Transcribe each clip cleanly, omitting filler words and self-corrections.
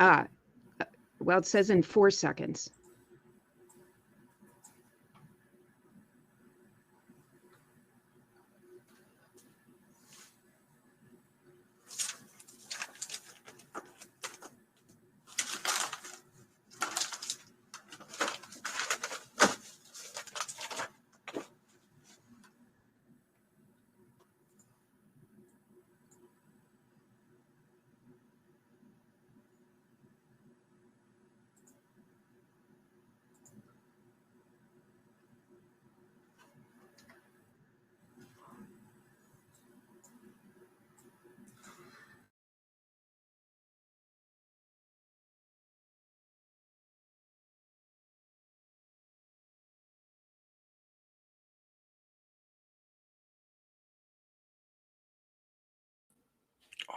Ah, well, it says in 4 seconds.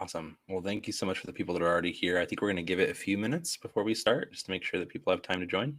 Awesome. Well, thank you so much for the people that are already here. I think we're going to give it a few minutes before we start, just to make sure that people have time to join.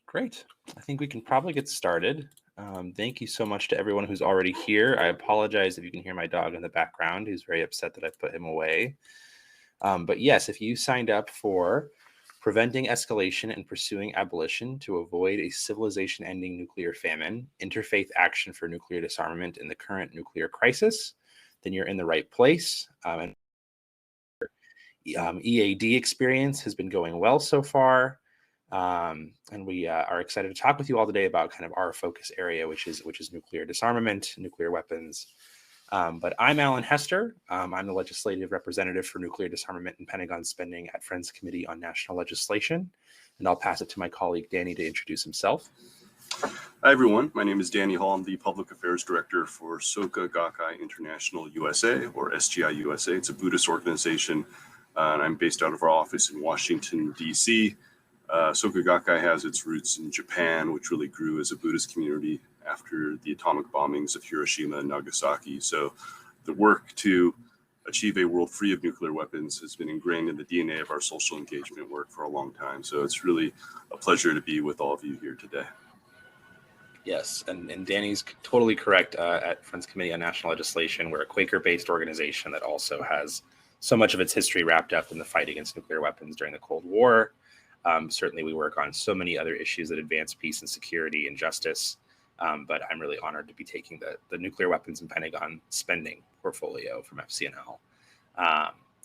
Great. I think we can probably get started. Thank you so much to everyone who's already here. I apologize if you can hear my dog in the background. He's very upset that I put him away. But yes, if you signed up for Preventing Escalation and Pursuing Abolition to Avoid a Civilization-Ending Nuclear Famine, Interfaith Action for Nuclear Disarmament in the Current Nuclear Crisis, then you're in the right place. EAD experience has been going well so far. And we are excited to talk with you all today about kind of our focus area, which is nuclear disarmament, nuclear weapons. But I'm Alan Hester. I'm the legislative representative for nuclear disarmament and Pentagon spending at Friends Committee on National Legislation. And I'll pass it to my colleague, Danny, to introduce himself. Hi, everyone. My name is Danny Hall. I'm the Public Affairs Director for Soka Gakkai International USA, or SGI USA. It's a Buddhist organization, and I'm based out of our office in Washington, D.C. Soka Gakkai has its roots in Japan, which really grew as a Buddhist community after the atomic bombings of Hiroshima and Nagasaki. So the work to achieve a world free of nuclear weapons has been ingrained in the DNA of our social engagement work for a long time. So it's really a pleasure to be with all of you here today. Yes, and Danny's totally correct. At Friends Committee on National Legislation, we're a Quaker-based organization that also has so much of its history wrapped up in the fight against nuclear weapons during the Cold War. Certainly, we work on so many other issues that advance peace and security and justice. But I'm really honored to be taking the nuclear weapons and Pentagon spending portfolio from FCNL.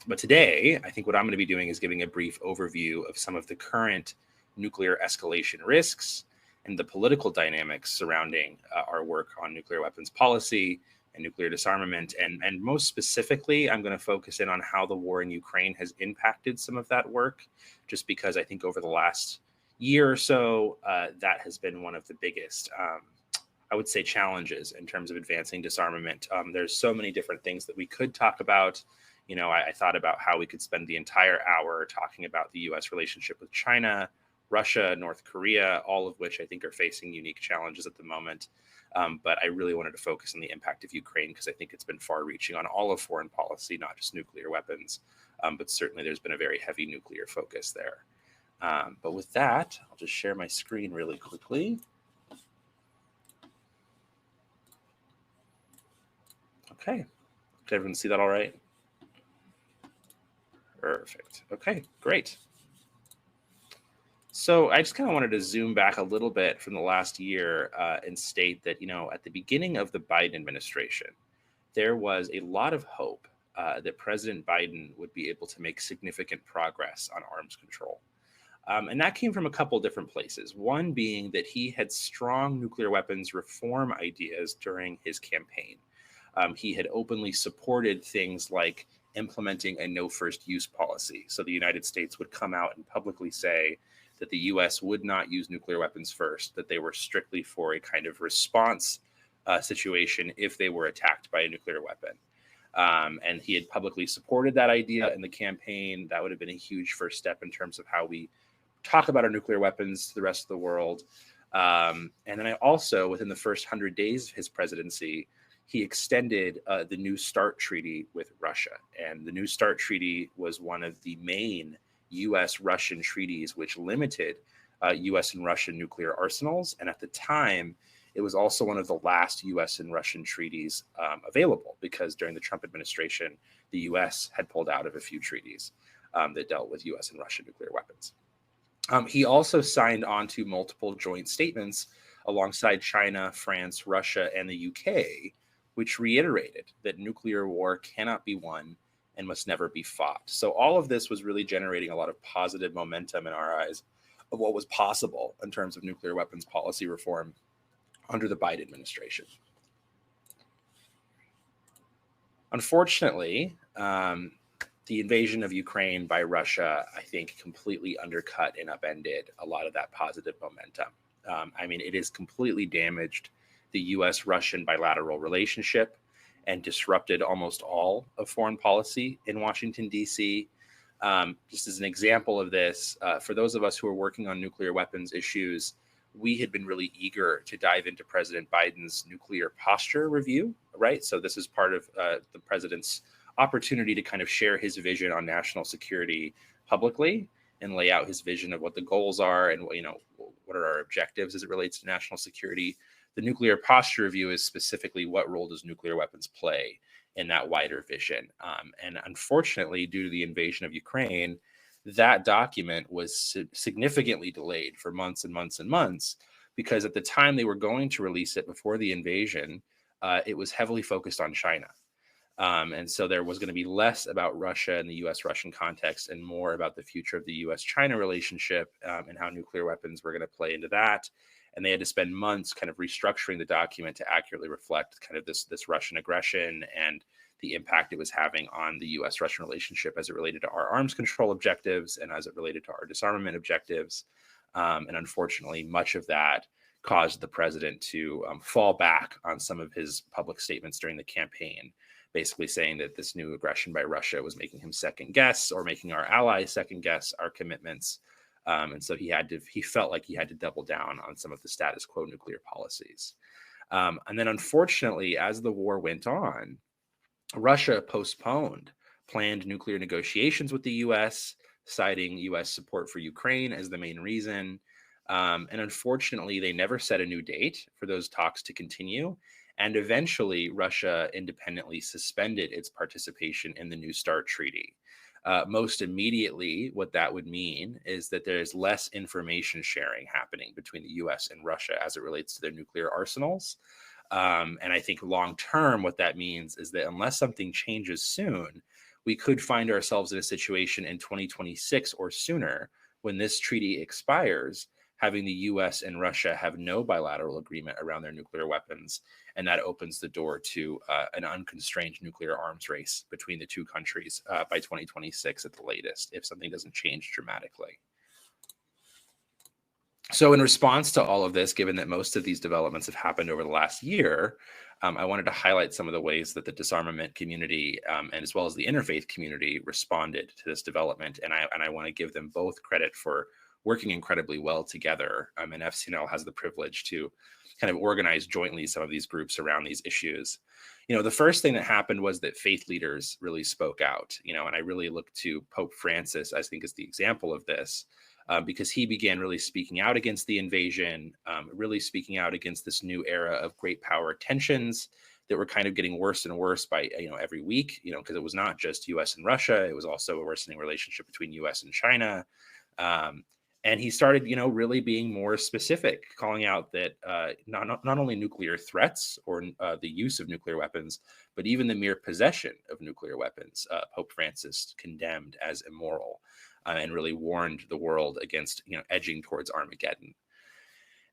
But today, I think what I'm going to be doing is giving a brief overview of some of the current nuclear escalation risks and the political dynamics surrounding our work on nuclear weapons policy and nuclear disarmament. And most specifically, I'm going to focus in on how the war in Ukraine has impacted some of that work, just because I think over the last year or so, that has been one of the biggest, I would say, challenges in terms of advancing disarmament. There's so many different things that we could talk about. I thought about how we could spend the entire hour talking about the U.S. relationship with China, Russia, North Korea, all of which I think are facing unique challenges at the moment. But I really wanted to focus on the impact of Ukraine because I think it's been far-reaching on all of foreign policy, not just nuclear weapons. But certainly there's been a very heavy nuclear focus there. But with that, I'll just share my screen really quickly. Okay. Did everyone see that all right? Perfect. Okay, great. So I just kind of wanted to zoom back a little bit from the last year and state that, at the beginning of the Biden administration, there was a lot of hope that President Biden would be able to make significant progress on arms control. And that came from a couple different places. One being that he had strong nuclear weapons reform ideas during his campaign. He had openly supported things like implementing a no first use policy. So the United States would come out and publicly say that the US would not use nuclear weapons first, that they were strictly for a kind of response situation if they were attacked by a nuclear weapon. And he had publicly supported that idea in the campaign. That would have been a huge first step in terms of how we talk about our nuclear weapons to the rest of the world. And then I also, within the first 100 days of his presidency, he extended the New START treaty with Russia. And the New START treaty was one of the main U.S.-Russian treaties which limited U.S. and Russian nuclear arsenals. And at the time, it was also one of the last U.S. and Russian treaties available, because during the Trump administration, the U.S. had pulled out of a few treaties that dealt with U.S. and Russian nuclear weapons. He also signed on to multiple joint statements alongside China, France, Russia, and the UK, which reiterated that nuclear war cannot be won and must never be fought. So all of this was really generating a lot of positive momentum in our eyes of what was possible in terms of nuclear weapons policy reform under the Biden administration. Unfortunately, the invasion of Ukraine by Russia, I think, completely undercut and upended a lot of that positive momentum. It has completely damaged the U.S.-Russian bilateral relationship and disrupted almost all of foreign policy in Washington, D.C. Just as an example of this, for those of us who are working on nuclear weapons issues, we had been really eager to dive into President Biden's nuclear posture review, right? So this is part of the president's opportunity to kind of share his vision on national security publicly and lay out his vision of what the goals are and what are our objectives as it relates to national security. The nuclear posture review is specifically what role does nuclear weapons play in that wider vision. And unfortunately, due to the invasion of Ukraine, that document was significantly delayed for months and months and months, because at the time they were going to release it before the invasion, it was heavily focused on China. And so there was going to be less about Russia and the U.S.-Russian context and more about the future of the U.S.-China relationship and how nuclear weapons were going to play into that. And they had to spend months kind of restructuring the document to accurately reflect kind of this Russian aggression and the impact it was having on the U.S.-Russian relationship as it related to our arms control objectives and as it related to our disarmament objectives. And unfortunately, much of that caused the president to fall back on some of his public statements during the campaign, basically saying that this new aggression by Russia was making him second guess or making our allies second guess our commitments. And so he felt like he had to double down on some of the status quo nuclear policies. And then unfortunately, as the war went on, Russia postponed planned nuclear negotiations with the U.S., citing U.S. support for Ukraine as the main reason. And unfortunately, they never set a new date for those talks to continue. And eventually, Russia independently suspended its participation in the New START treaty. Most immediately, what that would mean is that there's less information sharing happening between the US and Russia as it relates to their nuclear arsenals. And I think long term, what that means is that unless something changes soon, we could find ourselves in a situation in 2026 or sooner when this treaty expires, having the US and Russia have no bilateral agreement around their nuclear weapons. And that opens the door to an unconstrained nuclear arms race between the two countries by 2026 at the latest, if something doesn't change dramatically. So in response to all of this, given that most of these developments have happened over the last year, I wanted to highlight some of the ways that the disarmament community and as well as the interfaith community responded to this development. And I want to give them both credit for working incredibly well together. And FCNL has the privilege to kind of organize jointly some of these groups around these issues. The first thing that happened was that faith leaders really spoke out, and I really look to Pope Francis, I think, as the example of this. Because he began really speaking out against the invasion, really speaking out against this new era of great power tensions that were kind of getting worse and worse by every week, because it was not just US and Russia, it was also a worsening relationship between US and China. And he started, really being more specific, calling out that not only nuclear threats or the use of nuclear weapons, but even the mere possession of nuclear weapons, Pope Francis condemned as immoral. And really warned the world against, edging towards Armageddon.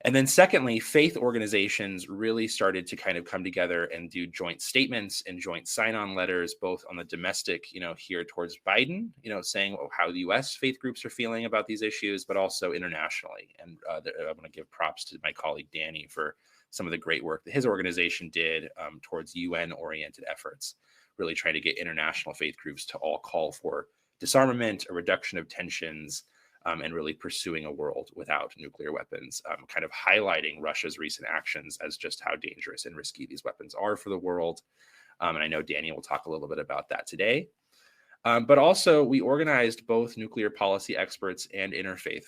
And then secondly, faith organizations really started to kind of come together and do joint statements and joint sign-on letters, both on the domestic, here towards Biden, saying how the US faith groups are feeling about these issues, but also internationally. And I want to give props to my colleague, Danny, for some of the great work that his organization did towards UN-oriented efforts, really trying to get international faith groups to all call for disarmament, a reduction of tensions, and really pursuing a world without nuclear weapons, kind of highlighting Russia's recent actions as just how dangerous and risky these weapons are for the world. And I know Danny will talk a little bit about that today. But also, we organized both nuclear policy experts and interfaith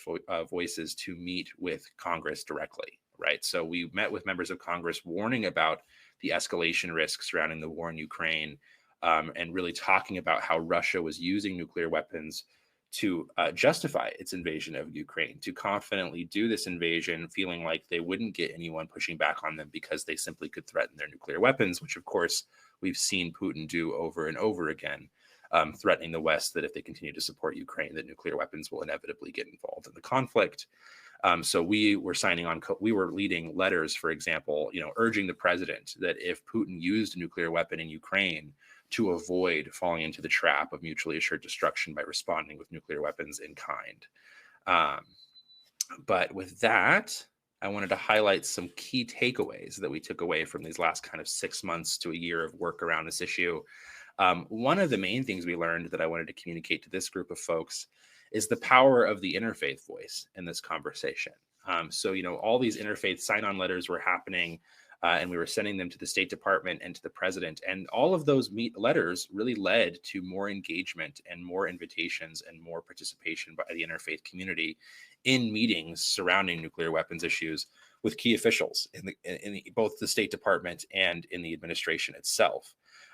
voices to meet with Congress directly, right? So we met with members of Congress warning about the escalation risks surrounding the war in Ukraine, and really talking about how Russia was using nuclear weapons to justify its invasion of Ukraine, to confidently do this invasion, feeling like they wouldn't get anyone pushing back on them because they simply could threaten their nuclear weapons, which of course we've seen Putin do over and over again, threatening the West that if they continue to support Ukraine, that nuclear weapons will inevitably get involved in the conflict. So we were we were leading letters, for example, urging the president that if Putin used a nuclear weapon in Ukraine, to avoid falling into the trap of mutually assured destruction by responding with nuclear weapons in kind. But with that, I wanted to highlight some key takeaways that we took away from these last kind of 6 months to a year of work around this issue. One of the main things we learned that I wanted to communicate to this group of folks is the power of the interfaith voice in this conversation. So, all these interfaith sign-on letters were happening, and we were sending them to the State Department and to the president. And all of those letters really led to more engagement and more invitations and more participation by the interfaith community in meetings surrounding nuclear weapons issues with key officials in both the State Department and in the administration itself.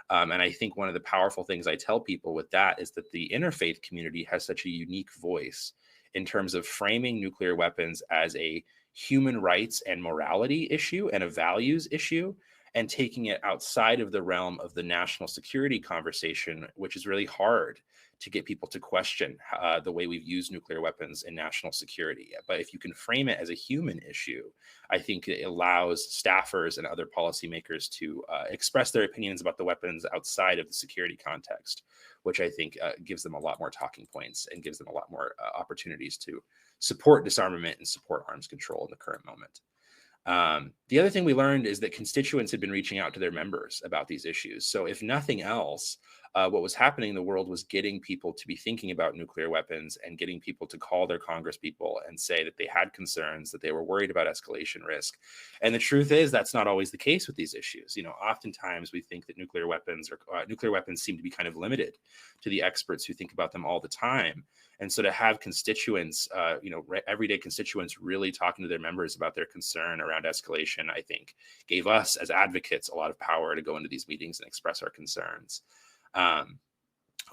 And I think one of the powerful things I tell people with that is that the interfaith community has such a unique voice in terms of framing nuclear weapons as a human rights and morality issue and a values issue, and taking it outside of the realm of the national security conversation, which is really hard to get people to question the way we've used nuclear weapons in national security. But if you can frame it as a human issue, I think it allows staffers and other policymakers to express their opinions about the weapons outside of the security context, which I think gives them a lot more talking points and gives them a lot more opportunities to support disarmament and support arms control in the current moment. The other thing we learned is that constituents had been reaching out to their members about these issues. So if nothing else, what was happening in the world was getting people to be thinking about nuclear weapons and getting people to call their congresspeople and say that they had concerns, that they were worried about escalation risk. And the truth is that's not always the case with these issues. Oftentimes we think that nuclear weapons seem to be kind of limited to the experts who think about them all the time. And so to have constituents, everyday constituents really talking to their members about their concern around escalation, I think gave us as advocates a lot of power to go into these meetings and express our concerns.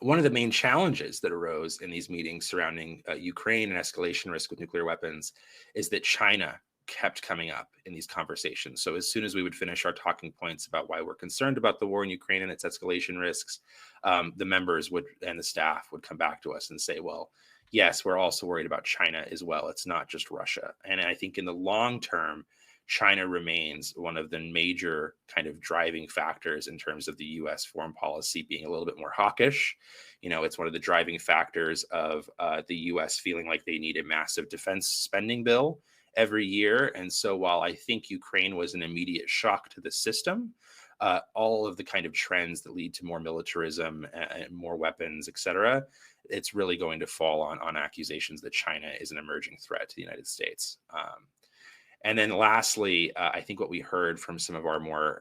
one of the main challenges that arose in these meetings surrounding Ukraine and escalation risk with nuclear weapons is that China kept coming up in these conversations. So as soon as we would finish our talking points about why we're concerned about the war in Ukraine and its escalation risks, the members would and the staff would come back to us and say, well, yes, we're also worried about China as well. It's not just Russia. And I think in the long term, China remains one of the major kind of driving factors in terms of the U.S. foreign policy being a little bit more hawkish. You know, it's one of the driving factors of the U.S. feeling like they need a massive defense spending bill every year. And so while I think Ukraine was an immediate shock to the system, all of the kind of trends that lead to more militarism and more weapons, et cetera, it's really going to fall on accusations that China is an emerging threat to the United States. And then lastly, I think what we heard from some of our more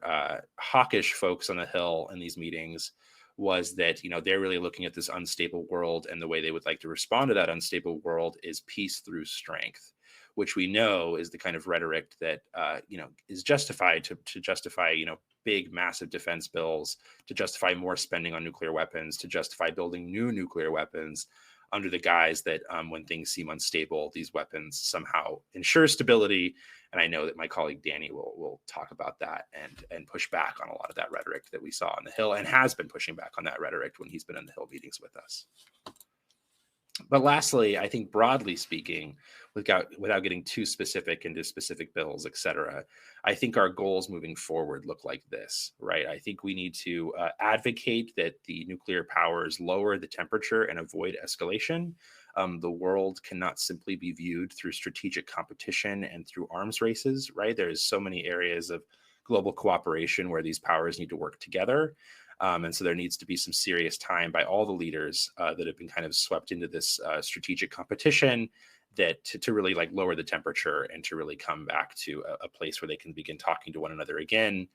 hawkish folks on the Hill in these meetings was that, you know, they're really looking at this unstable world, and the way they would like to respond to that unstable world is peace through strength, which we know is the kind of rhetoric that, you know, is justified to justify, you know, big, massive defense bills, to justify more spending on nuclear weapons, to justify building new nuclear weapons under the guise that when things seem unstable, these weapons somehow ensure stability. And I know that my colleague Danny will talk about that and push back on a lot of that rhetoric that we saw on the Hill, and has been pushing back on that rhetoric when he's been in the Hill meetings with us. But lastly, I think broadly speaking, without getting too specific into specific bills, et cetera, I think our goals moving forward look like this, right? I think we need to advocate that the nuclear powers lower the temperature and avoid escalation. The world cannot simply be viewed through strategic competition and through arms races, right? There's so many areas of global cooperation where these powers need to work together. And so there needs to be some serious time by all the leaders that have been kind of swept into this strategic competition, that to really like lower the temperature and to really come back to a place where they can begin talking to one another again.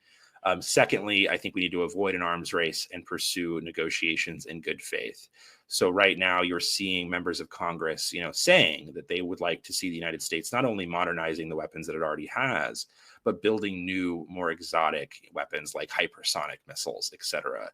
Secondly, I think we need to avoid an arms race and pursue negotiations in good faith. So right now you're seeing members of Congress, you know, saying that they would like to see the United States not only modernizing the weapons that it already has, but building new, more exotic weapons like hypersonic missiles, et cetera.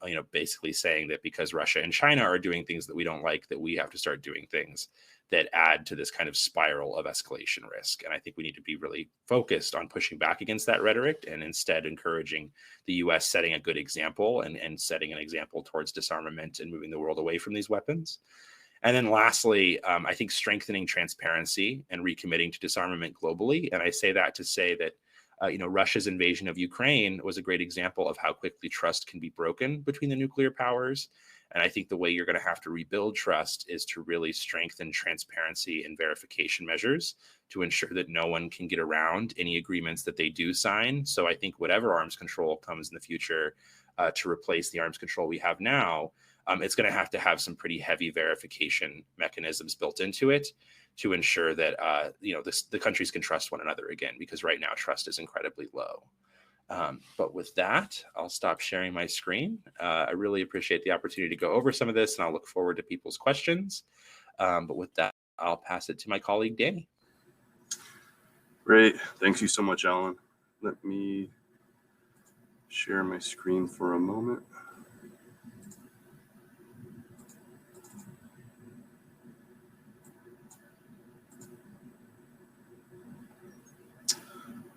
You know, basically saying that because Russia and China are doing things that we don't like, that we have to start doing things that add to this kind of spiral of escalation risk. And I think we need to be really focused on pushing back against that rhetoric, and instead encouraging the US setting a good example and setting an example towards disarmament and moving the world away from these weapons. And then lastly, I think strengthening transparency and recommitting to disarmament globally. And I say that to say that, you know, Russia's invasion of Ukraine was a great example of how quickly trust can be broken between the nuclear powers. And I think the way you're going to have to rebuild trust is to really strengthen transparency and verification measures to ensure that no one can get around any agreements that they do sign. So I think whatever arms control comes in the future to replace the arms control we have now, it's going to have some pretty heavy verification mechanisms built into it to ensure that you know, the countries can trust one another again, because right now trust is incredibly low. But with that, I'll stop sharing my screen. I really appreciate the opportunity to go over some of this, and I'll look forward to people's questions. But with that, I'll pass it to my colleague, Danny. Great. Thank you so much, Alan. Let me share my screen for a moment.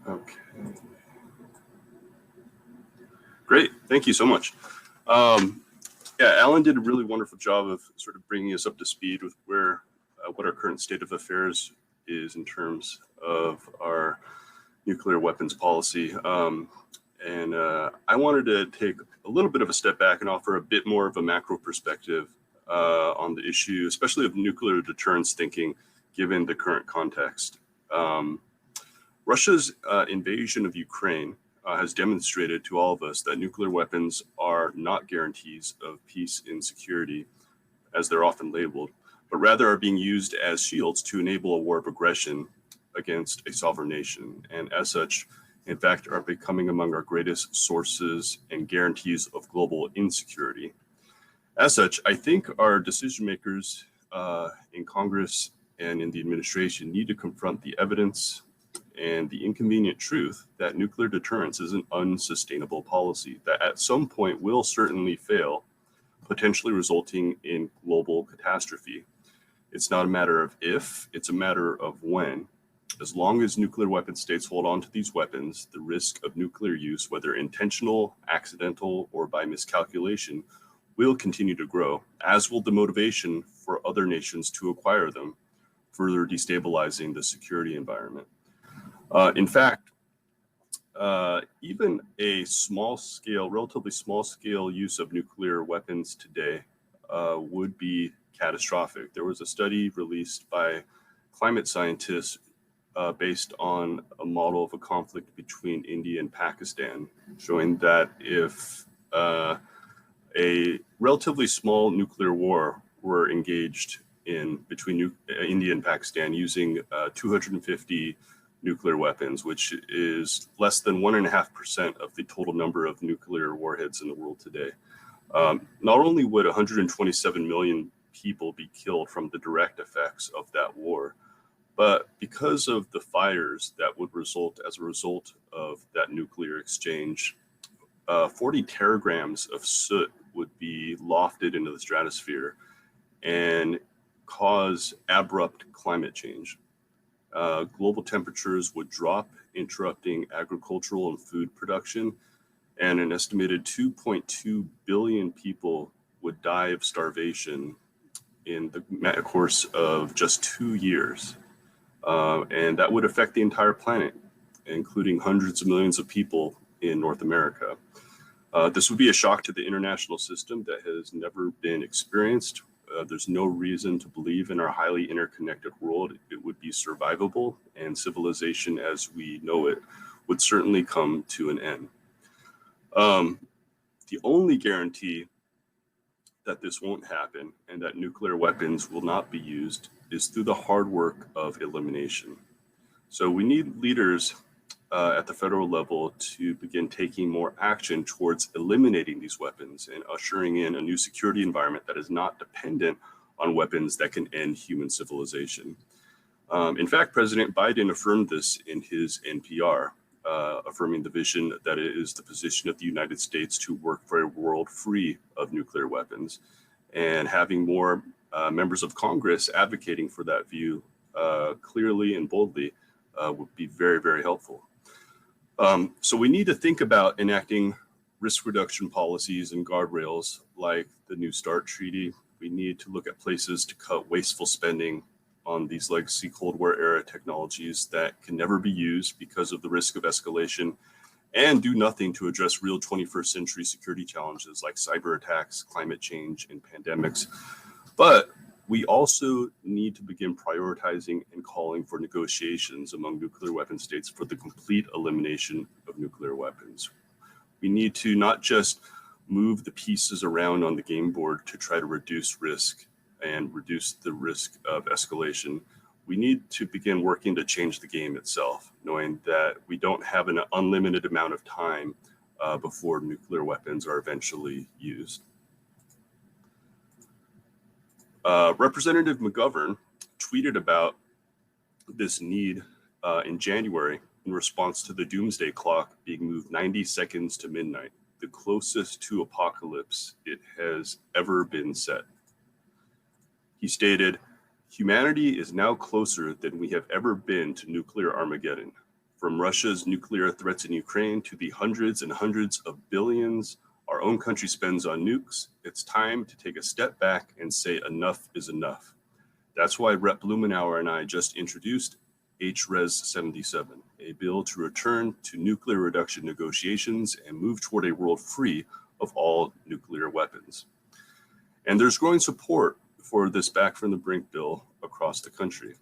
Okay. Great. Thank you so much. Yeah, Alan did a really wonderful job of sort of bringing us up to speed with where what our current state of affairs is in terms of our nuclear weapons policy. And I wanted to take a little bit of a step back and offer a bit more of a macro perspective on the issue, especially of nuclear deterrence thinking, given the current context. Russia's invasion of Ukraine has demonstrated to all of us that nuclear weapons are not guarantees of peace and security, as they're often labeled, but rather are being used as shields to enable a war of aggression against a sovereign nation. And as such, in fact, are becoming among our greatest sources and guarantees of global insecurity. As such, I think our decision makers in Congress and in the administration need to confront the evidence and the inconvenient truth that nuclear deterrence is an unsustainable policy that at some point will certainly fail, potentially resulting in global catastrophe. It's not a matter of if, it's a matter of when. As long as nuclear weapon states hold on to these weapons, the risk of nuclear use, whether intentional, accidental, or by miscalculation, will continue to grow, as will the motivation for other nations to acquire them, further destabilizing the security environment. In fact, even a relatively small scale use of nuclear weapons today would be catastrophic. There was a study released by climate scientists based on a model of a conflict between India and Pakistan, showing that if a relatively small nuclear war were engaged in between India and Pakistan using 250 nuclear weapons, which is less than 1.5% of the total number of nuclear warheads in the world today. Not only would 127 million people be killed from the direct effects of that war, but because of the fires that would result as a result of that nuclear exchange, 40 teragrams of soot would be lofted into the stratosphere and cause abrupt climate change. Global temperatures would drop, interrupting agricultural and food production, and an estimated 2.2 billion people would die of starvation in the course of just 2 years. And that would affect the entire planet, including hundreds of millions of people in North America. This would be a shock to the international system that has never been experienced. There's no reason to believe in our highly interconnected world it would be survivable, and civilization as we know it would certainly come to an end. The only guarantee that this won't happen and that nuclear weapons will not be used is through the hard work of elimination. So we need leaders at the federal level to begin taking more action towards eliminating these weapons and ushering in a new security environment that is not dependent on weapons that can end human civilization. In fact, President Biden affirmed this in his NPR, affirming the vision that it is the position of the United States to work for a world free of nuclear weapons, and having more members of Congress advocating for that view clearly and boldly would be very, very helpful. So we need to think about enacting risk reduction policies and guardrails like the New START Treaty. We need to look at places to cut wasteful spending on these legacy Cold War era technologies that can never be used because of the risk of escalation, and do nothing to address real 21st century security challenges like cyber attacks, climate change, and pandemics. But we also need to begin prioritizing and calling for negotiations among nuclear weapon states for the complete elimination of nuclear weapons. We need to not just move the pieces around on the game board to try to reduce risk and reduce the risk of escalation. We need to begin working to change the game itself, knowing that we don't have an unlimited amount of time before nuclear weapons are eventually used. Representative McGovern tweeted about this need in January in response to the doomsday clock being moved 90 seconds to midnight, the closest to apocalypse it has ever been set. He stated, "Humanity is now closer than we have ever been to nuclear Armageddon. From Russia's nuclear threats in Ukraine to the hundreds and hundreds of billions our own country spends on nukes, it's time to take a step back and say enough is enough. That's why Rep. Blumenauer and I just introduced HRES 77, a bill to return to nuclear reduction negotiations and move toward a world free of all nuclear weapons." And there's growing support for this Back from the Brink bill across the country.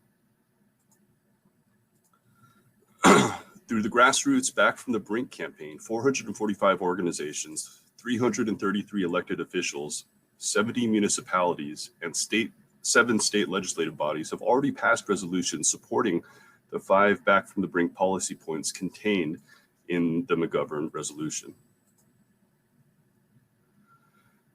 Through the grassroots Back from the Brink campaign, 445 organizations, 333 elected officials, 70 municipalities, and 7 state legislative bodies have already passed resolutions supporting the 5 Back from the Brink policy points contained in the McGovern resolution.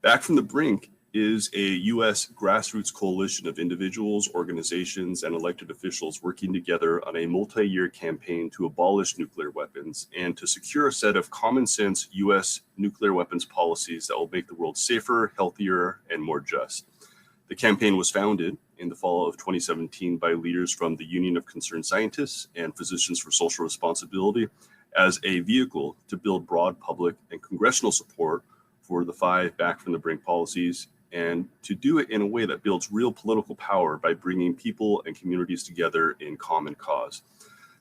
Back from the Brink is a U.S. grassroots coalition of individuals, organizations, and elected officials working together on a multi-year campaign to abolish nuclear weapons and to secure a set of common sense U.S. nuclear weapons policies that will make the world safer, healthier, and more just. The campaign was founded in the fall of 2017 by leaders from the Union of Concerned Scientists and Physicians for Social Responsibility as a vehicle to build broad public and congressional support for the 5 Back from the Brink policies, and to do it in a way that builds real political power by bringing people and communities together in common cause.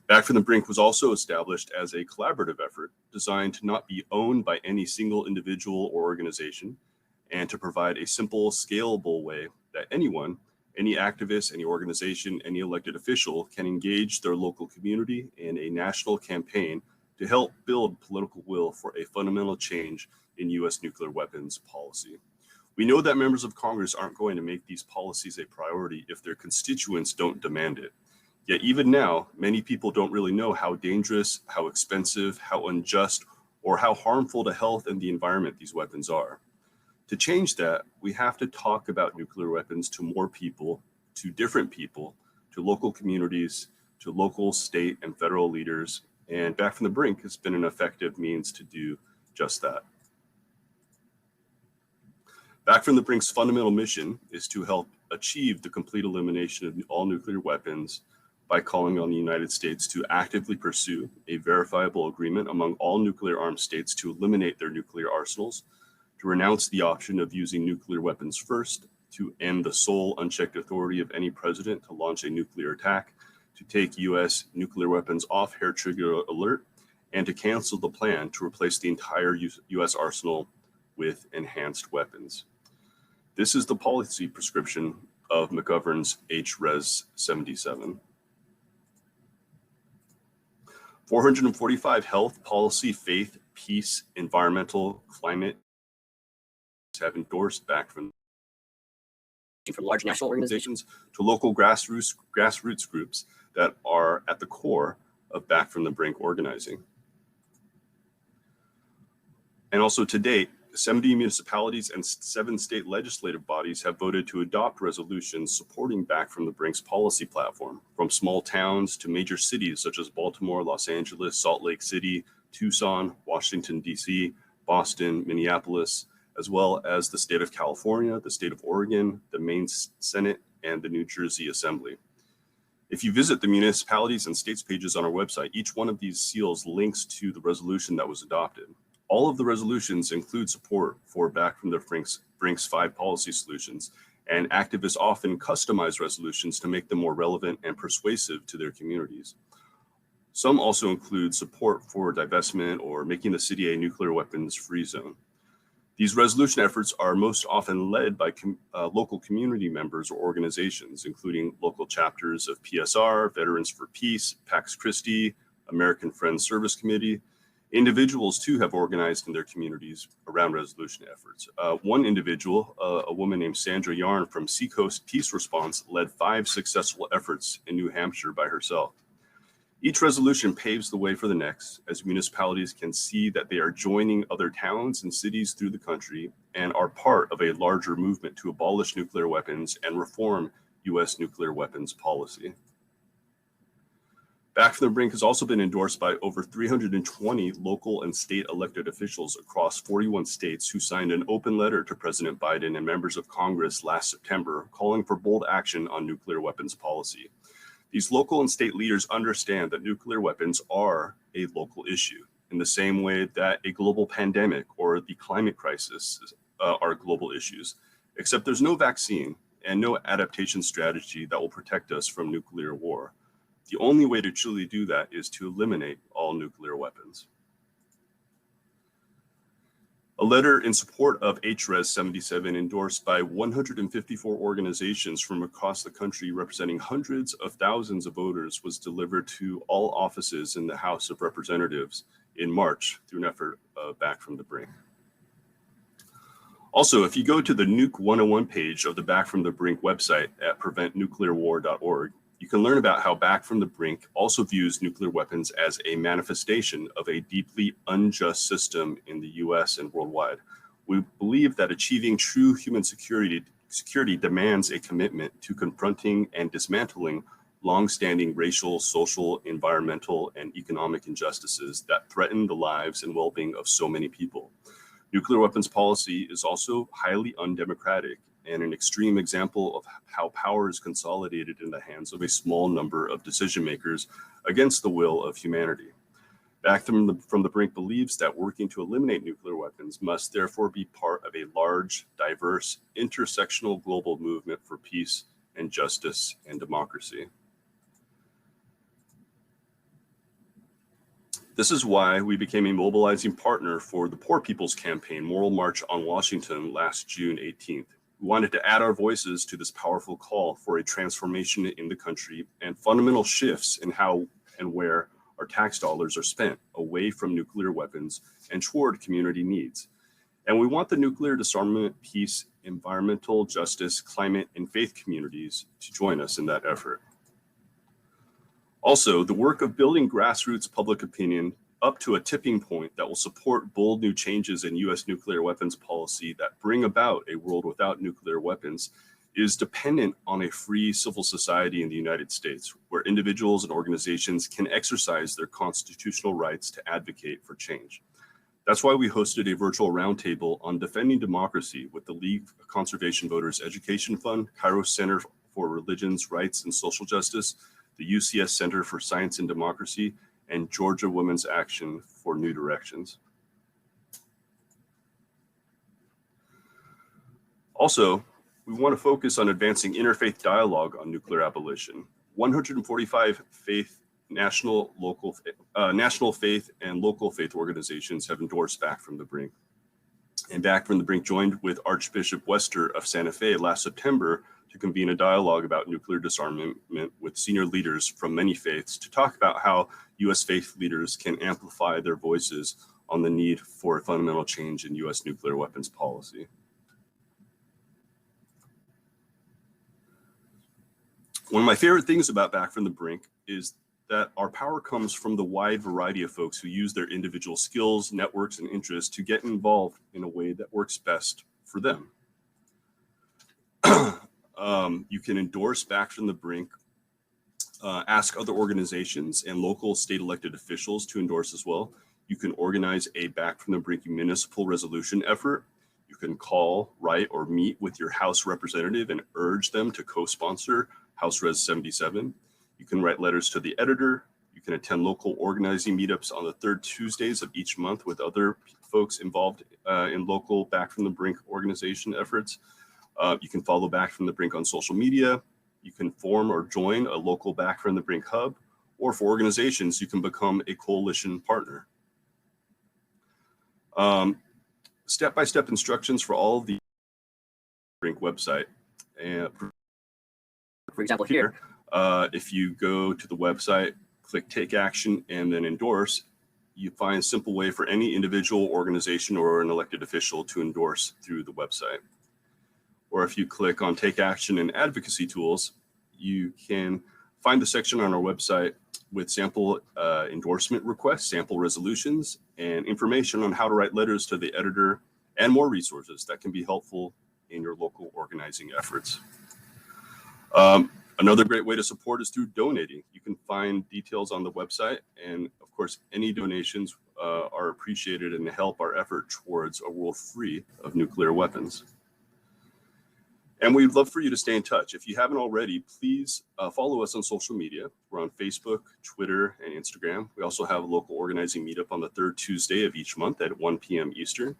Back from the Brink was also established as a collaborative effort designed to not be owned by any single individual or organization, and to provide a simple, scalable way that anyone, any activist, any organization, any elected official can engage their local community in a national campaign to help build political will for a fundamental change in U.S. nuclear weapons policy. We know that members of Congress aren't going to make these policies a priority if their constituents don't demand it. Yet even now, many people don't really know how dangerous, how expensive, how unjust, or how harmful to health and the environment these weapons are. To change that, we have to talk about nuclear weapons to more people, to different people, to local communities, to local, state, and federal leaders. And Back from the Brink has been an effective means to do just that. Back from the Brink's fundamental mission is to help achieve the complete elimination of all nuclear weapons by calling on the United States to actively pursue a verifiable agreement among all nuclear armed states to eliminate their nuclear arsenals, to renounce the option of using nuclear weapons first, to end the sole unchecked authority of any president to launch a nuclear attack, to take U.S. nuclear weapons off hair trigger alert, and to cancel the plan to replace the entire U.S. arsenal with enhanced weapons. This is the policy prescription of McGovern's H-Res 77. 445 health, policy, faith, peace, environmental, climate have endorsed Back from large national organizations to local grassroots groups that are at the core of Back from the Brink organizing. And also to date, 70 municipalities and 7 state legislative bodies have voted to adopt resolutions supporting Back from the Brink's policy platform, from small towns to major cities such as Baltimore, Los Angeles, Salt Lake City, Tucson, Washington, D.C., Boston, Minneapolis, as well as the state of California, the state of Oregon, the Maine Senate, and the New Jersey Assembly. If you visit the municipalities and states pages on our website, each one of these seals links to the resolution that was adopted. All of the resolutions include support for Back from the Brink's 5 policy solutions, and activists often customize resolutions to make them more relevant and persuasive to their communities. Some also include support for divestment or making the city a nuclear weapons free zone. These resolution efforts are most often led by local community members or organizations, including local chapters of PSR, Veterans for Peace, Pax Christi, American Friends Service Committee. Individuals too have organized in their communities around resolution efforts. One individual, a woman named Sandra Yarn from Seacoast Peace Response, led 5 successful efforts in New Hampshire by herself. Each resolution paves the way for the next, as municipalities can see that they are joining other towns and cities through the country and are part of a larger movement to abolish nuclear weapons and reform U.S. nuclear weapons policy. Back from the Brink has also been endorsed by over 320 local and state elected officials across 41 states who signed an open letter to President Biden and members of Congress last September calling for bold action on nuclear weapons policy. These local and state leaders understand that nuclear weapons are a local issue in the same way that a global pandemic or the climate crisis are global issues, except there's no vaccine and no adaptation strategy that will protect us from nuclear war. The only way to truly do that is to eliminate all nuclear weapons. A letter in support of H-Res 77 endorsed by 154 organizations from across the country representing hundreds of thousands of voters was delivered to all offices in the House of Representatives in March through an effort Back from the Brink. Also, if you go to the Nuke 101 page of the Back from the Brink website at preventnuclearwar.org, you can learn about how Back from the Brink also views nuclear weapons as a manifestation of a deeply unjust system in the US and worldwide, We believe that achieving true human security demands a commitment to confronting and dismantling long-standing racial, social, environmental, and economic injustices that threaten the lives and well-being of so many people. Nuclear weapons policy is also highly undemocratic and an extreme example of how power is consolidated in the hands of a small number of decision makers against the will of humanity. Back from the Brink believes that working to eliminate nuclear weapons must therefore be part of a large, diverse, intersectional global movement for peace and justice and democracy. This is why we became a mobilizing partner for the Poor People's Campaign Moral March on Washington last June 18th. We wanted to add our voices to this powerful call for a transformation in the country and fundamental shifts in how and where our tax dollars are spent away from nuclear weapons and toward community needs. And we want the nuclear disarmament, peace, environmental justice, climate, and faith communities to join us in that effort. Also, the work of building grassroots public opinion up to a tipping point that will support bold new changes in U.S. nuclear weapons policy that bring about a world without nuclear weapons is dependent on a free civil society in the United States, where individuals and organizations can exercise their constitutional rights to advocate for change. That's why we hosted a virtual roundtable on defending democracy with the League of Conservation Voters Education Fund, Cairo Center for Religions, Rights, and Social Justice, the UCS Center for Science and Democracy, and Georgia Women's Action for New Directions. Also, we want to focus on advancing interfaith dialogue on nuclear abolition. 145 national faith and local faith organizations have endorsed Back from the Brink. And Back from the Brink joined with Archbishop Wester of Santa Fe last September to convene a dialogue about nuclear disarmament with senior leaders from many faiths to talk about how U.S. faith leaders can amplify their voices on the need for a fundamental change in U.S. nuclear weapons policy. One of my favorite things about Back from the Brink is that our power comes from the wide variety of folks who use their individual skills, networks, and interests to get involved in a way that works best for them. You can endorse Back from the Brink, ask other organizations and local state elected officials to endorse as well. You can organize a Back from the Brink municipal resolution effort. You can call, write, or meet with your House representative and urge them to co-sponsor House Res 77. You can write letters to the editor. You can attend local organizing meetups on the third Tuesdays of each month with other folks involved in local Back from the Brink organization efforts. You can follow Back from the Brink on social media. You can form or join a local Back from the Brink hub, or for organizations, you can become a coalition partner. Step-by-step instructions for all of the Brink website. And for example, here, if you go to the website, click Take Action, and then Endorse, you find a simple way for any individual, organization, or an elected official to endorse through the website. Or if you click on Take Action and Advocacy Tools, you can find the section on our website with sample endorsement requests, sample resolutions, and information on how to write letters to the editor, and more resources that can be helpful in your local organizing efforts. Another great way to support is through donating. You can find details on the website, and of course, any donations are appreciated and help our effort towards a world free of nuclear weapons. And we'd love for you to stay in touch. If you haven't already, please follow us on social media. We're on Facebook, Twitter, and Instagram. We also have a local organizing meetup on the third Tuesday of each month at 1 p.m. Eastern.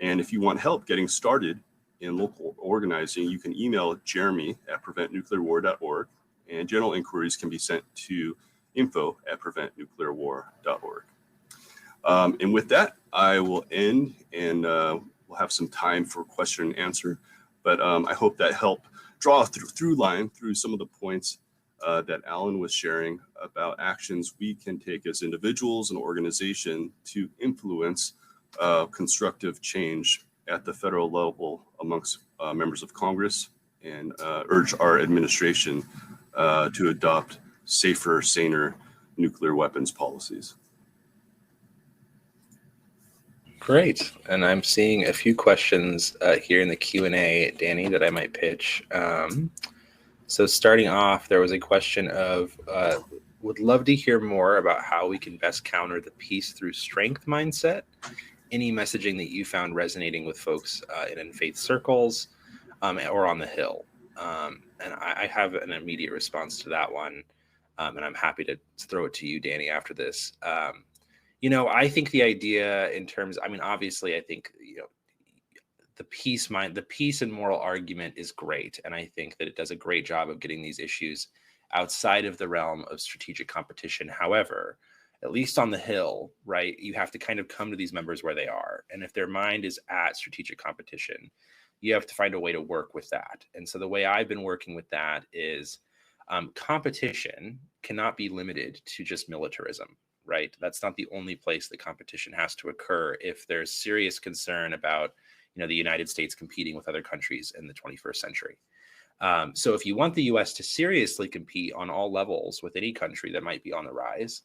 And if you want help getting started in local organizing, you can email Jeremy at preventnuclearwar.org, and general inquiries can be sent to info@preventnuclearwar.org. And with that, I will end, and we'll have some time for question and answer. But I hope that helped draw a through line through some of the points that Alan was sharing about actions we can take as individuals and organization to influence constructive change at the federal level amongst members of Congress, and urge our administration to adopt safer, saner nuclear weapons policies. Great. And I'm seeing a few questions here in the Q&A, Danny, that I might pitch. So starting off, there was a question of, would love to hear more about how we can best counter the peace through strength mindset. Any messaging that you found resonating with folks in faith circles or on the Hill? And I have an immediate response to that one. And I'm happy to throw it to you, Danny, after this. I think the idea in terms, obviously, I think, the peace and moral argument is great. And I think that it does a great job of getting these issues outside of the realm of strategic competition. However, at least on the Hill, right, you have to kind of come to these members where they are. And if their mind is at strategic competition, you have to find a way to work with that. And so the way I've been working with that is competition cannot be limited to just militarism, right? That's not the only place that competition has to occur if there's serious concern about the United States competing with other countries in the 21st century. So if you want the US to seriously compete on all levels with any country that might be on the rise,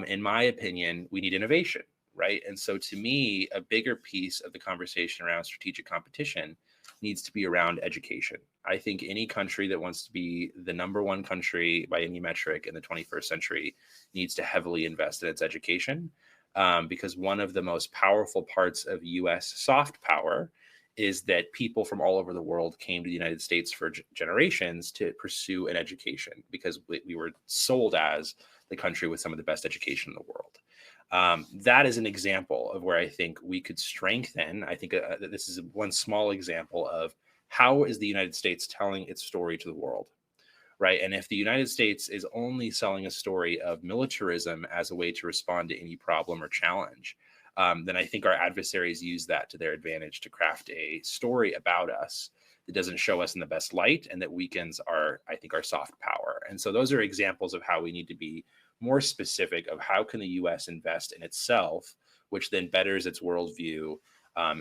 in my opinion, we need innovation, right? And so to me, a bigger piece of the conversation around strategic competition needs to be around education. I think any country that wants to be the number one country by any metric in the 21st century needs to heavily invest in its education. Because one of the most powerful parts of US soft power is that people from all over the world came to the United States for generations to pursue an education because we were sold as the country with some of the best education in the world. That is an example of where I think we could strengthen. I think this is one small example of how is the United States telling its story to the world. Right. And if the United States is only selling a story of militarism as a way to respond to any problem or challenge, then I think our adversaries use that to their advantage to craft a story about us that doesn't show us in the best light and that weakens our soft power. And so those are examples of how we need to be more specific of how can the U.S. invest in itself, which then betters its worldview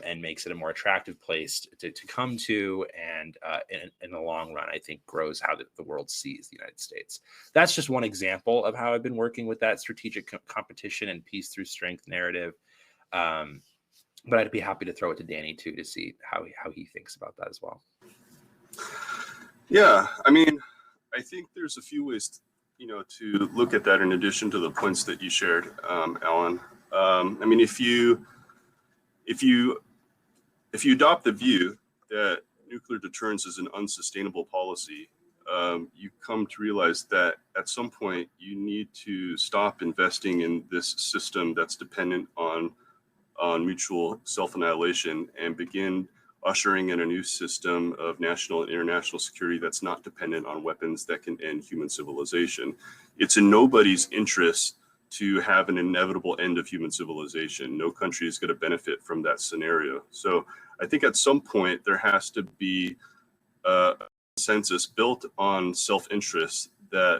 and makes it a more attractive place to come to, and in the long run, I think grows how the world sees the United States. That's just one example of how I've been working with that strategic competition and peace through strength narrative. But I'd be happy to throw it to Danny too to see how he thinks about that as well. Yeah, I think there's a few ways, to look at that in addition to the points that you shared, Alan. If you adopt the view that nuclear deterrence is an unsustainable policy, you come to realize that at some point you need to stop investing in this system that's dependent on mutual self-annihilation and begin ushering in a new system of national and international security that's not dependent on weapons that can end human civilization. It's in nobody's interest to have an inevitable end of human civilization. No country is going to benefit from that scenario. So I think at some point there has to be a consensus built on self-interest that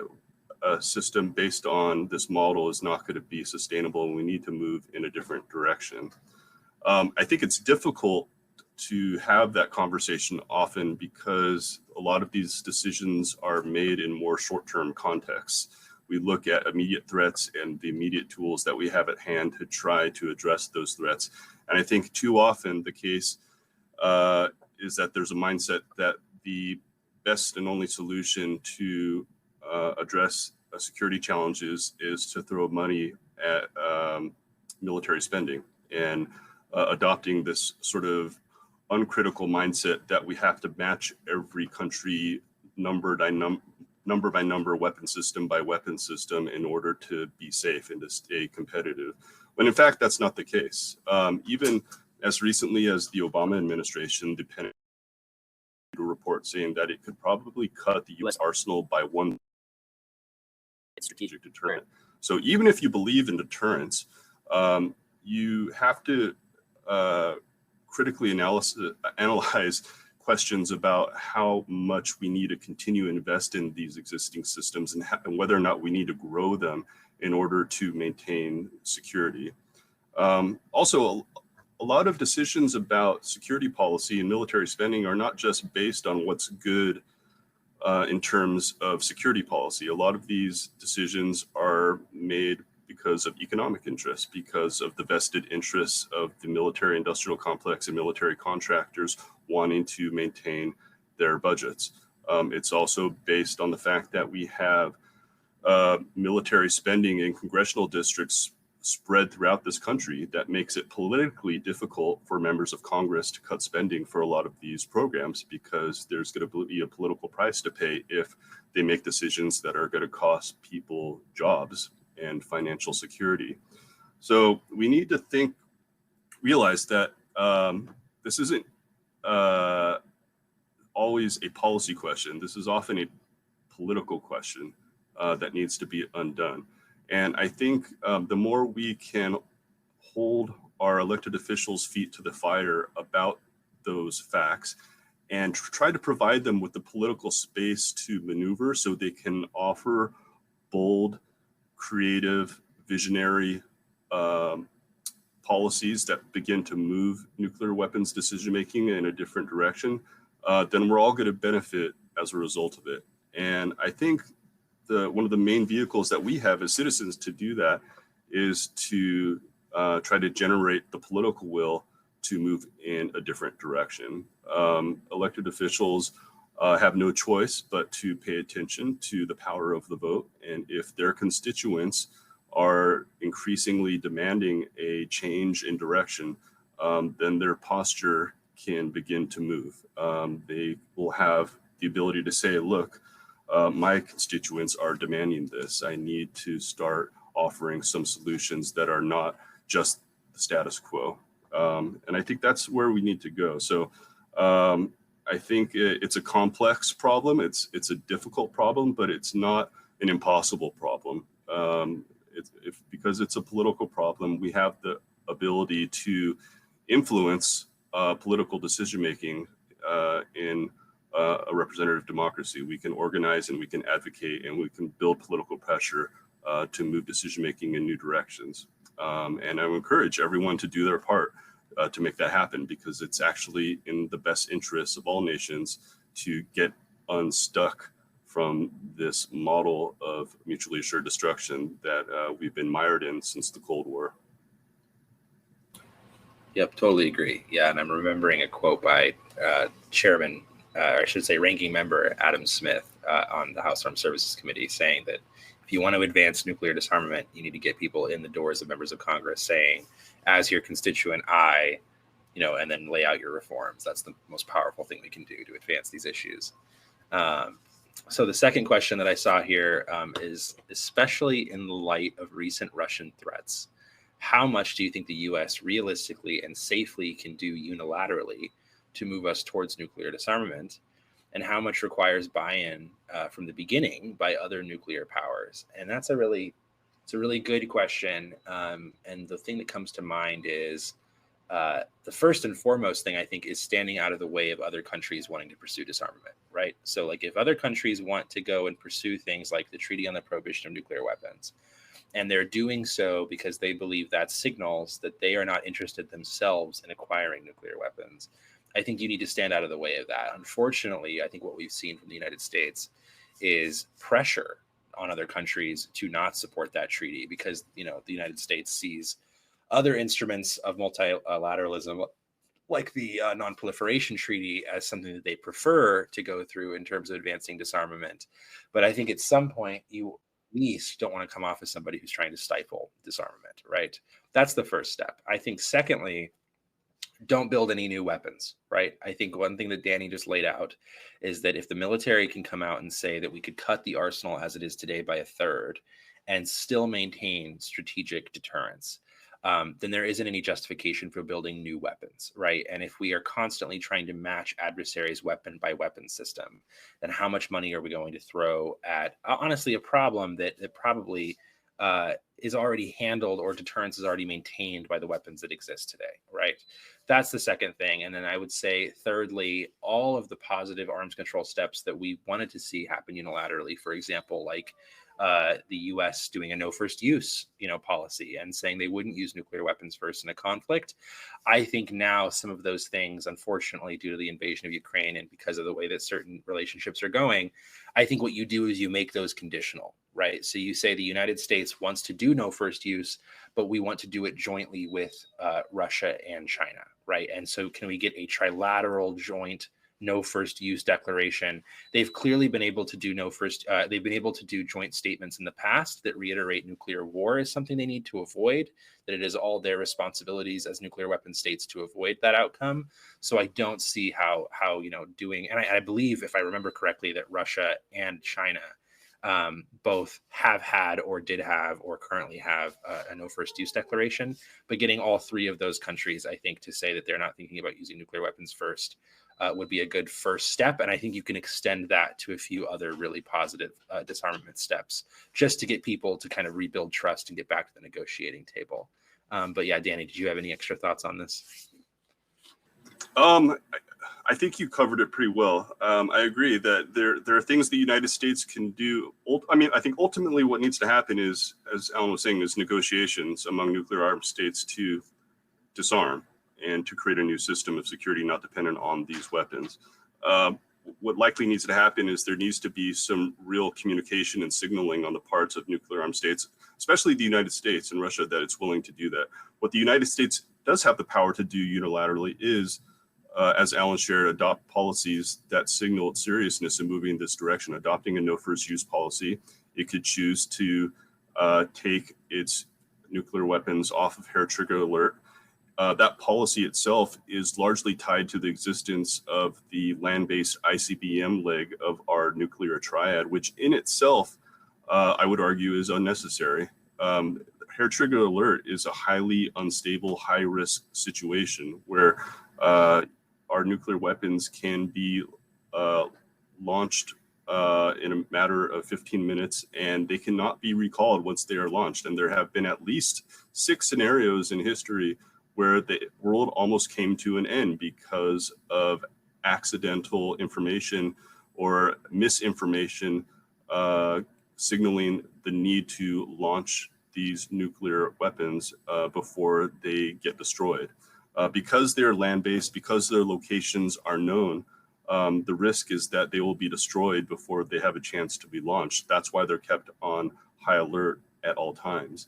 a system based on this model is not going to be sustainable and we need to move in a different direction. I think it's difficult to have that conversation often because a lot of these decisions are made in more short-term contexts. We look at immediate threats and the immediate tools that we have at hand to try to address those threats. And I think too often the case is that there's a mindset that the best and only solution to address security challenges is to throw money at military spending and adopting this sort of uncritical mindset that we have to match every country number by number, weapon system by weapon system in order to be safe and to stay competitive. When in fact, that's not the case. Even as recently as the Obama administration, depended on a report saying that it could probably cut the U.S. arsenal by one strategic deterrent. So even if you believe in deterrence, you have to critically analyze questions about how much we need to continue to invest in these existing systems and whether or not we need to grow them in order to maintain security. Also, a lot of decisions about security policy and military spending are not just based on what's good in terms of security policy. A lot of these decisions are made because of economic interests, because of the vested interests of the military industrial complex and military contractors wanting to maintain their budgets. It's also based on the fact that we have military spending in congressional districts spread throughout this country that makes it politically difficult for members of Congress to cut spending for a lot of these programs, because there's going to be a political price to pay if they make decisions that are going to cost people jobs and financial security. So we need to realize that this isn't always a policy question. This is often a political question that needs to be undone. And I think the more we can hold our elected officials' feet to the fire about those facts and try to provide them with the political space to maneuver so they can offer bold, creative, visionary policies that begin to move nuclear weapons decision-making in a different direction, then we're all going to benefit as a result of it. And I think one of the main vehicles that we have as citizens to do that is to try to generate the political will to move in a different direction. Elected officials have no choice but to pay attention to the power of the vote. And if their constituents are increasingly demanding a change in direction, then their posture can begin to move. They will have the ability to say, look, my constituents are demanding this. I need to start offering some solutions that are not just the status quo. And I think that's where we need to go. So I think it's a complex problem. It's a difficult problem, but it's not an impossible problem. Because it's a political problem, we have the ability to influence political decision-making in a representative democracy. We can organize and we can advocate and we can build political pressure to move decision-making in new directions. And I would encourage everyone to do their part to make that happen, because it's actually in the best interests of all nations to get unstuck from this model of mutually assured destruction that we've been mired in since the Cold War. Yep, totally agree. Yeah, and I'm remembering a quote by Chairman, or I should say Ranking Member Adam Smith on the House Armed Services Committee, saying that if you want to advance nuclear disarmament, you need to get people in the doors of members of Congress saying, as your constituent, and then lay out your reforms. That's the most powerful thing we can do to advance these issues. So the second question that I saw here is, especially in the light of recent Russian threats, how much do you think the U.S. realistically and safely can do unilaterally to move us towards nuclear disarmament? And how much requires buy-in from the beginning by other nuclear powers? And it's a really good question. And the thing that comes to mind is the first and foremost thing, I think, is standing out of the way of other countries wanting to pursue disarmament, right? So like if other countries want to go and pursue things like the Treaty on the Prohibition of Nuclear Weapons, and they're doing so because they believe that signals that they are not interested themselves in acquiring nuclear weapons, I think you need to stand out of the way of that. Unfortunately, I think what we've seen from the United States is pressure on other countries to not support that treaty because, the United States sees other instruments of multilateralism, like the Non-Proliferation Treaty, as something that they prefer to go through in terms of advancing disarmament. But I think at some point, you at least don't want to come off as somebody who's trying to stifle disarmament, right? That's the first step. I think secondly, don't build any new weapons, right? I think one thing that Danny just laid out is that if the military can come out and say that we could cut the arsenal as it is today by a third and still maintain strategic deterrence, then there isn't any justification for building new weapons, right? And if we are constantly trying to match adversaries weapon by weapon system, then how much money are we going to throw at, honestly, a problem that probably is already handled, or deterrence is already maintained by the weapons that exist today, right? That's the second thing. And then I would say, thirdly, all of the positive arms control steps that we wanted to see happen unilaterally, for example, like the U.S. doing a no first use, policy and saying they wouldn't use nuclear weapons first in a conflict. I think now some of those things, unfortunately, due to the invasion of Ukraine and because of the way that certain relationships are going, I think what you do is you make those conditional, right? So you say the United States wants to do no first use, but we want to do it jointly with Russia and China, right? And so can we get a trilateral joint no first use declaration? They've clearly been able to do they've been able to do joint statements in the past that reiterate nuclear war is something they need to avoid, that it is all their responsibilities as nuclear weapon states to avoid that outcome. So I don't see how doing, and I believe, if I remember correctly, that Russia and China both have had or did have or currently have a no first use declaration, but getting all three of those countries, I think, to say that they're not thinking about using nuclear weapons first would be a good first step. And I think you can extend that to a few other really positive disarmament steps just to get people to kind of rebuild trust and get back to the negotiating table. But yeah, Danny, did you have any extra thoughts on this? I think you covered it pretty well. I agree that there are things the United States can do. I mean, I think ultimately what needs to happen is, as Alan was saying, is negotiations among nuclear armed states to disarm and to create a new system of security not dependent on these weapons. What likely needs to happen is there needs to be some real communication and signaling on the parts of nuclear armed states, especially the United States and Russia, that it's willing to do that. What the United States does have the power to do unilaterally is, as Alan shared, adopt policies that signal its seriousness in moving in this direction. Adopting a no first use policy, it could choose to take its nuclear weapons off of hair trigger alert. That policy itself is largely tied to the existence of the land-based ICBM leg of our nuclear triad, which in itself, I would argue, is unnecessary. Hair trigger alert is a highly unstable, high-risk situation where our nuclear weapons can be launched in a matter of 15 minutes, and they cannot be recalled once they are launched. And there have been at least 6 scenarios in history where the world almost came to an end because of accidental information or misinformation signaling the need to launch these nuclear weapons before they get destroyed. Because they're land-based, because their locations are known, the risk is that they will be destroyed before they have a chance to be launched. That's why they're kept on high alert at all times.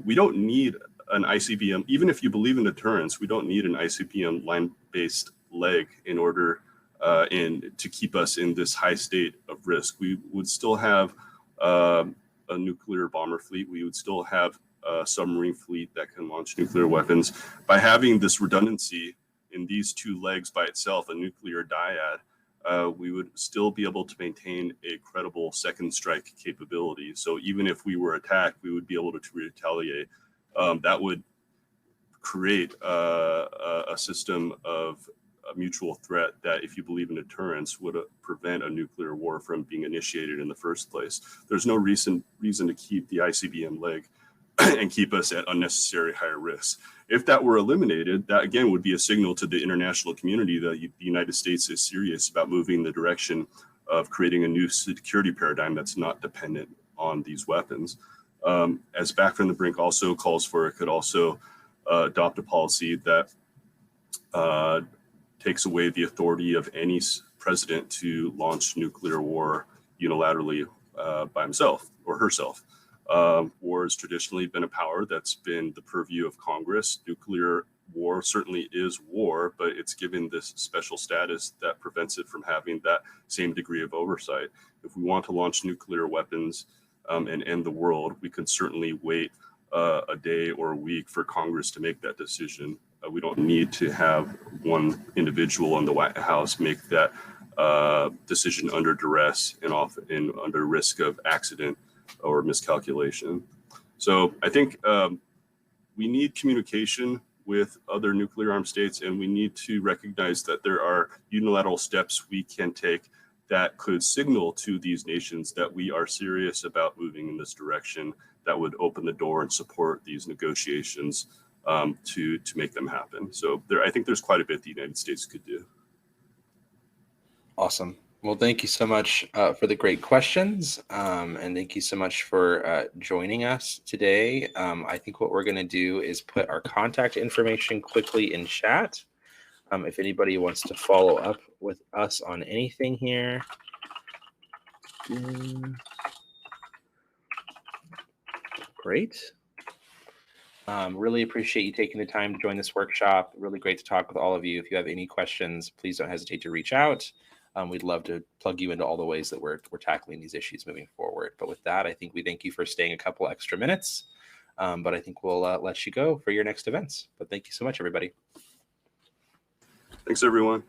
We don't need an ICBM, even if you believe in deterrence, we don't need an ICBM land-based leg in order to keep us in this high state of risk. We would still have a nuclear bomber fleet. We would still have a submarine fleet that can launch nuclear weapons. By having this redundancy in these 2 legs by itself, a nuclear dyad, we would still be able to maintain a credible second strike capability. So even if we were attacked, we would be able to retaliate. That would create a system of a mutual threat that, if you believe in deterrence, would prevent a nuclear war from being initiated in the first place. There's no reason to keep the ICBM leg and keep us at unnecessary higher risks. If that were eliminated, that again would be a signal to the international community that the United States is serious about moving in the direction of creating a new security paradigm that's not dependent on these weapons. As Back from the Brink also calls for, it could also adopt a policy that takes away the authority of any president to launch nuclear war unilaterally by himself or herself. War has traditionally been a power that's been the purview of Congress. Nuclear war certainly is war, but it's given this special status that prevents it from having that same degree of oversight. If we want to launch nuclear weapons and end the world, we can certainly wait a day or a week for Congress to make that decision. We don't need to have one individual in the White House make that decision under duress and often under risk of accident or miscalculation. So I think we need communication with other nuclear armed states, and we need to recognize that there are unilateral steps we can take that could signal to these nations that we are serious about moving in this direction, that would open the door and support these negotiations to make them happen. So I think there's quite a bit the United States could do. Awesome. Well, thank you so much for the great questions. And thank you so much for joining us today. I think what we're going to do is put our contact information quickly in chat. If anybody wants to follow up with us on anything here. Great. Really appreciate you taking the time to join this workshop. Really great to talk with all of you. If you have any questions, please don't hesitate to reach out. We'd love to plug you into all the ways that we're tackling these issues moving forward. But with that, I think we thank you for staying a couple extra minutes. But I think we'll let you go for your next events. But thank you so much, everybody. Thanks, everyone.